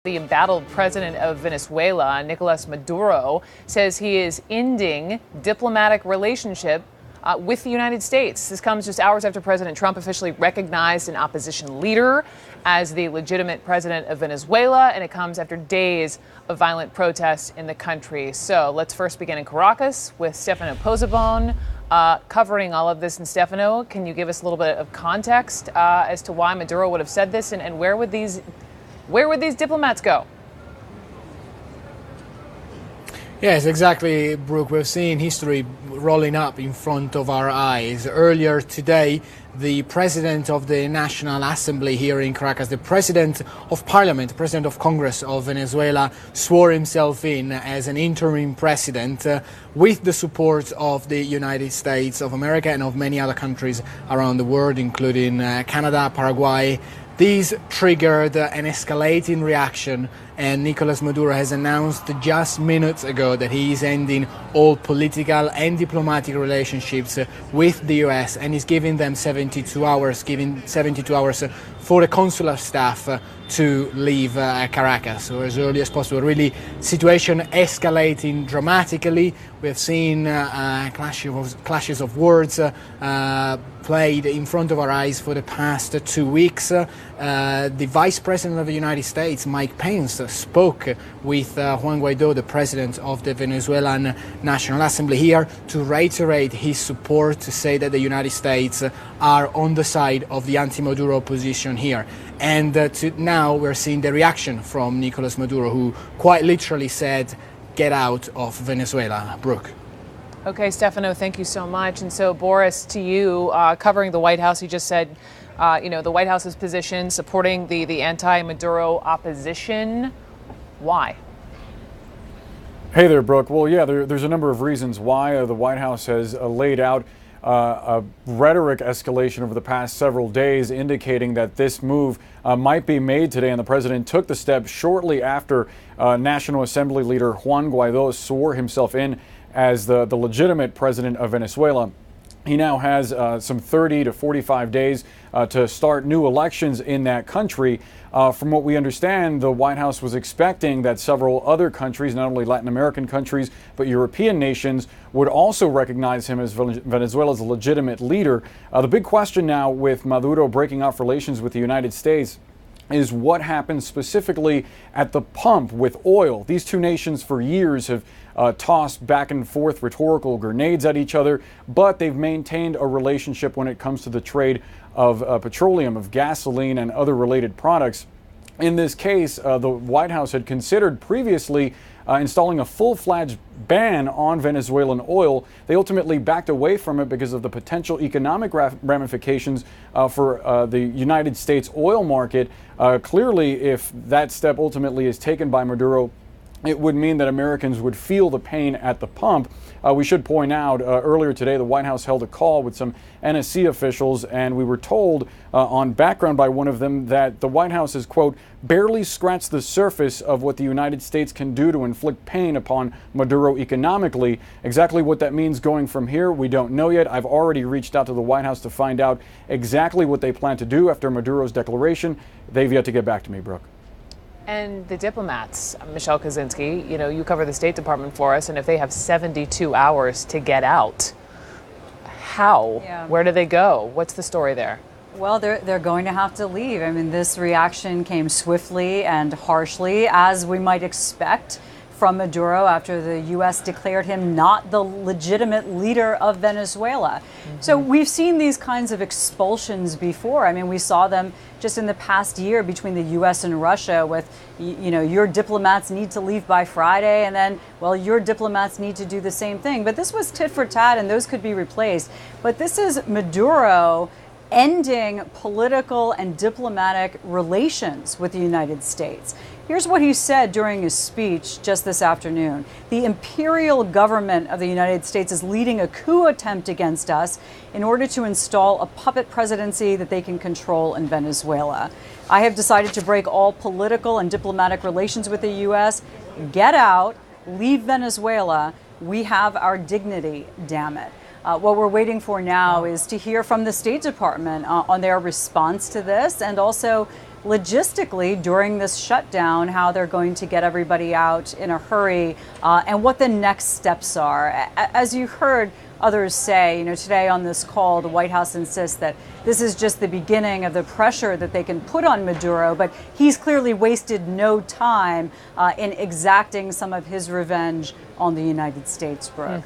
The embattled president of Venezuela, Nicolas Maduro, says he is ending diplomatic relationship with the United States. This comes just hours after President Trump officially recognized an opposition leader as the legitimate president of Venezuela, and it comes after days of violent protests in the country. So let's first begin in Caracas with Stefano Pozzebon covering all of this. And Stefano, can you give us a little bit of context as to why Maduro would have said this, and where would these diplomats go? Yes, exactly, Brooke. We've seen history rolling up in front of our eyes. Earlier today, the president of the National Assembly here in Caracas, the president of Parliament, president of Congress of Venezuela, swore himself in as an interim president with the support of the United States of America and of many other countries around the world, including Canada, Paraguay. These triggered an escalating reaction, and Nicolas Maduro has announced just minutes ago that he is ending all political and diplomatic relationships with the US, and is giving them 72 hours for the consular staff to leave Caracas, so as early as possible. Really, situation escalating dramatically. We have seen clashes of words played in front of our eyes for the past 2 weeks. The Vice President of the United States, Mike Pence, spoke with Juan Guaido, the President of the Venezuelan National Assembly, here to reiterate his support, to say that the United States are on the side of the anti-Maduro opposition here. And now we're seeing the reaction from Nicolas Maduro, who quite literally said, "Get out of Venezuela." Brooke. Okay, Stefano, thank you so much. And so, Boris, to you, covering the White House, you just said, the White House's position supporting the anti-Maduro opposition. Why? Hey there, Brooke. Well, yeah, there's a number of reasons why the White House has laid out a rhetoric escalation over the past several days, indicating that this move might be made today. And the president took the step shortly after National Assembly leader Juan Guaido swore himself in as the legitimate president of Venezuela. He now has some 30 to 45 days to start new elections in that country. From what we understand, the White House was expecting that several other countries, not only Latin American countries, but European nations, would also recognize him as Venezuela's legitimate leader. The big question now, with Maduro breaking off relations with the United States, is what happens specifically at the pump with oil. These two nations for years have tossed back and forth rhetorical grenades at each other, but they've maintained a relationship when it comes to the trade of petroleum, of gasoline, and other related products. In this case, the White House had considered previously installing a full-fledged ban on Venezuelan oil. They ultimately backed away from it because of the potential economic ramifications for the United States oil market. Clearly, if that step ultimately is taken by Maduro, it would mean that Americans would feel the pain at the pump. We should point out, earlier today, the White House held a call with some NSC officials, and we were told on background by one of them that the White House has, quote, barely scratched the surface of what the United States can do to inflict pain upon Maduro economically. Exactly what that means going from here, we don't know yet. I've already reached out to the White House to find out exactly what they plan to do after Maduro's declaration. They've yet to get back to me, Brooke. And the diplomats, Michelle Kaczynski, you cover the State Department for us, and if they have 72 hours to get out, how? Yeah. Where do they go? What's the story there? Well, they're going to have to leave. I mean, this reaction came swiftly and harshly, as we might expect from Maduro after the U.S. declared him not the legitimate leader of Venezuela. Mm-hmm. So we've seen these kinds of expulsions before. I mean, we saw them just in the past year between the U.S. and Russia with, your diplomats need to leave by Friday, and then, well, your diplomats need to do the same thing. But this was tit for tat, and those could be replaced. But this is Maduro ending political and diplomatic relations with the United States. Here's what he said during his speech just this afternoon. The imperial government of the United States is leading a coup attempt against us in order to install a puppet presidency that they can control in Venezuela. I have decided to break all political and diplomatic relations with the U.S. Get out, leave Venezuela. We have our dignity, damn it. What we're waiting for now is to hear from the State Department on their response to this, and also logistically during this shutdown, how they're going to get everybody out in a hurry, and what the next steps are. As you heard others say, today on this call, the White House insists that this is just the beginning of the pressure that they can put on Maduro, but he's clearly wasted no time in exacting some of his revenge on the United States, Brooke.